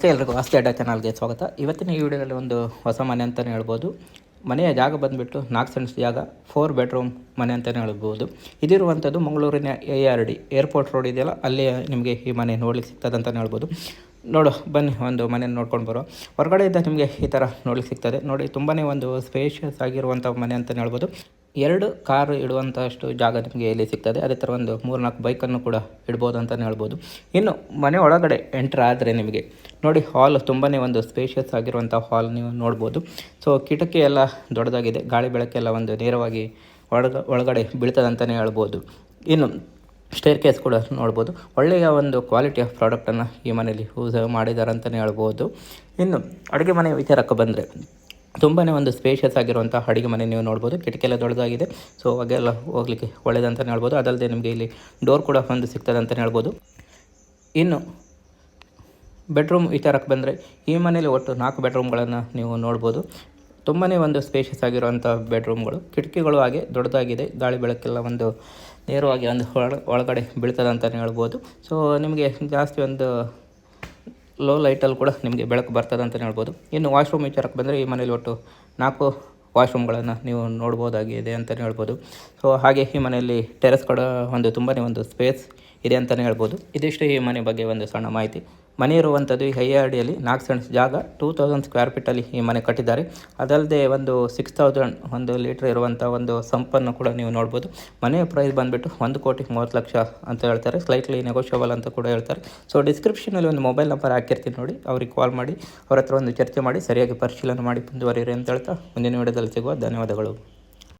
ನಮಸ್ತೆ ಎಲ್ರಿಗೂ ಆಸ್ತಿ ಅಡ್ಡ ಚಾನಲ್ಗೆ ಸ್ವಾಗತ. ಇವತ್ತಿನ ಈ ವಿಡಿಯೋದಲ್ಲಿ ಒಂದು ಹೊಸ ಮನೆ ಅಂತಲೇ ಹೇಳ್ಬೋದು. ಮನೆಯ ಜಾಗ ಬಂದುಬಿಟ್ಟು 4 ಸೆಂಟ್ಸ್ ಜಾಗ, 4 ಬೆಡ್ರೂಮ್ ಮನೆ ಅಂತಲೇ ಹೇಳ್ಬೋದು. ಇದಿರುವಂಥದ್ದು ಮಂಗಳೂರಿನ ARD ಏರ್ಪೋರ್ಟ್ ರೋಡ್ ಇದೆಯಲ್ಲ, ಅಲ್ಲಿ ನಿಮಗೆ ಈ ಮನೆ ನೋಡ್ಲಿಕ್ಕೆ ಸಿಗ್ತದೆ ಅಂತಲೇ ಹೇಳ್ಬೋದು. ಬನ್ನಿ ಒಂದು ಮನೆಯನ್ನು ನೋಡ್ಕೊಂಡು ಬರೋ. ಹೊರಗಡೆಯಿಂದ ನಿಮಗೆ ಈ ಥರ ನೋಡ್ಲಿಕ್ಕೆ ಸಿಗ್ತದೆ. ನೋಡಿ, ತುಂಬಾ ಒಂದು ಸ್ಪೇಷಿಯಸ್ ಆಗಿರುವಂಥ ಮನೆ ಅಂತಲೇ ಹೇಳ್ಬೋದು. 2 ಕಾರು ಇಡುವಂಥಷ್ಟು ಜಾಗ ನಿಮಗೆ ಇಲ್ಲಿ ಸಿಗ್ತದೆ. ಅದೇ ಥರ ಒಂದು 3-4 ಬೈಕನ್ನು ಕೂಡ ಇಡ್ಬೋದು ಅಂತಲೇ ಹೇಳ್ಬೋದು. ಇನ್ನು ಮನೆ ಒಳಗಡೆ ಎಂಟ್ರ್ ಆದರೆ ನಿಮಗೆ ನೋಡಿ, ಹಾಲ್ ತುಂಬಾ ಒಂದು ಸ್ಪೇಷಿಯಸ್ ಆಗಿರುವಂಥ ಹಾಲ್ ನೀವು ನೋಡ್ಬೋದು. ಸೊ ಕಿಟಕಿ ಎಲ್ಲ ದೊಡ್ಡದಾಗಿದೆ, ಗಾಳಿ ಬೆಳಕೆಲ್ಲ ಒಂದು ನೇರವಾಗಿ ಒಳಗಡೆ ಬೀಳ್ತದೆ ಅಂತಲೇ ಹೇಳ್ಬೋದು. ಇನ್ನು ಸ್ಟೇರ್ ಕೇಸ್ ಕೂಡ ನೋಡ್ಬೋದು. ಒಳ್ಳೆಯ ಒಂದು ಕ್ವಾಲಿಟಿ ಆಫ್ ಪ್ರಾಡಕ್ಟನ್ನು ಈ ಮನೇಲಿ ಯೂಸ್ ಮಾಡಿದ್ದಾರೆ ಅಂತಲೇ ಹೇಳ್ಬೋದು. ಇನ್ನು ಅಡುಗೆ ಮನೆ ವಿಚಾರಕ್ಕೆ ಬಂದರೆ ತುಂಬಾ ಒಂದು ಸ್ಪೇಷಿಯಸ್ ಆಗಿರುವಂಥ ಅಡುಗೆ ಮನೆ ನೀವು ನೋಡ್ಬೋದು. ಕಿಟಕಿ ಎಲ್ಲ ದೊಡ್ಡದಾಗಿದೆ, ಸೊ ಹಾಗೆಲ್ಲ ಹೋಗಲಿಕ್ಕೆ ಒಳ್ಳೆಯದಂತಲೇ ಹೇಳ್ಬೋದು. ಅದಲ್ಲದೆ ನಿಮಗೆ ಇಲ್ಲಿ ಡೋರ್ ಕೂಡ ಒಂದು ಸಿಗ್ತದೆ ಅಂತಲೇ ಹೇಳ್ಬೋದು. ಇನ್ನು ಬೆಡ್ರೂಮ್ ವಿಚಾರಕ್ಕೆ ಬಂದರೆ ಈ ಮನೇಲಿ ಒಟ್ಟು 4 ಬೆಡ್ರೂಮ್ಗಳನ್ನು ನೀವು ನೋಡ್ಬೋದು. ತುಂಬಾ ಒಂದು ಸ್ಪೇಷಿಯಸ್ ಆಗಿರುವಂಥ ಬೆಡ್ರೂಮ್ಗಳು, ಕಿಟಕಿಗಳು ಹಾಗೆ ದೊಡ್ಡದಾಗಿದೆ, ಗಾಳಿ ಬೆಳಕೆಲ್ಲ ಒಂದು ನೇರವಾಗಿ ಒಂದು ಒಳಗಡೆ ಬೀಳ್ತದೆ ಅಂತಲೇ ಹೇಳ್ಬೋದು. ಸೊ ನಿಮಗೆ ಜಾಸ್ತಿ ಒಂದು ಲೋ ಲೈಟಲ್ಲಿ ಕೂಡ ನಿಮಗೆ ಬೆಳಕು ಬರ್ತದೆ ಅಂತಲೇ ಹೇಳ್ಬೋದು. ಇನ್ನು ವಾಶ್ರೂಮ್ ವಿಚಾರಕ್ಕೆ ಬಂದರೆ ಈ ಮನೇಲಿ ಒಟ್ಟು 4 ವಾಶ್ರೂಮ್ಗಳನ್ನು ನೀವು ನೋಡ್ಬೋದಾಗಿದೆ ಅಂತಲೇ ಹೇಳ್ಬೋದು. ಸೊ ಹಾಗೆ ಈ ಮನೆಯಲ್ಲಿ ಟೆರೆಸ್ ಕೂಡ ಒಂದು ತುಂಬಾ ಒಂದು ಸ್ಪೇಸ್ ಇದೆ ಅಂತಲೇ ಹೇಳ್ಬೋದು. ಇದಿಷ್ಟು ಈ ಮನೆ ಬಗ್ಗೆ ಒಂದು ಸಣ್ಣ ಮಾಹಿತಿ. ಮನೆ ಇರುವಂಥದ್ದು ಈ ARDಯಲ್ಲಿ 4 ಸೆಂಟ್ಸ್ ಜಾಗ, 2000 ಸ್ಕ್ವೇರ್ ಫೀಟಲ್ಲಿ ಈ ಮನೆ ಕಟ್ಟಿದ್ದಾರೆ. ಅದಲ್ಲದೆ ಒಂದು 6000 ಲೀಟ್ರ್ ಇರುವಂಥ ಒಂದು ಸಂಪನ್ನು ಕೂಡ ನೀವು ನೋಡ್ಬೋದು. ಮನೆಯ ಪ್ರೈಸ್ ಬಂದುಬಿಟ್ಟು 1,30,30,00,000 ಅಂತ ಹೇಳ್ತಾರೆ, ಸ್ಲೈಟ್ಲಿ ನೆಗೋಷಿಯಬಲ್ ಅಂತ ಕೂಡ ಹೇಳ್ತಾರೆ. ಸೊ ಡಿಸ್ಕ್ರಿಪ್ಷನಲ್ಲಿ ಒಂದು ಮೊಬೈಲ್ ನಂಬರ್ ಹಾಕಿರ್ತೀನಿ ನೋಡಿ, ಅವ್ರಿಗೆ ಕಾಲ್ ಮಾಡಿ ಅವ್ರ ಹತ್ರ ಒಂದು ಚರ್ಚೆ ಮಾಡಿ ಸರಿಯಾಗಿ ಪರಿಶೀಲನೆ ಮಾಡಿ ಮುಂದುವರಿಯಿರಿ ಅಂತ ಹೇಳ್ತಾ ಮುಂದಿನ ವಿಡಿಯೋದಲ್ಲಿ ಸಿಗುವ. ಧನ್ಯವಾದಗಳು.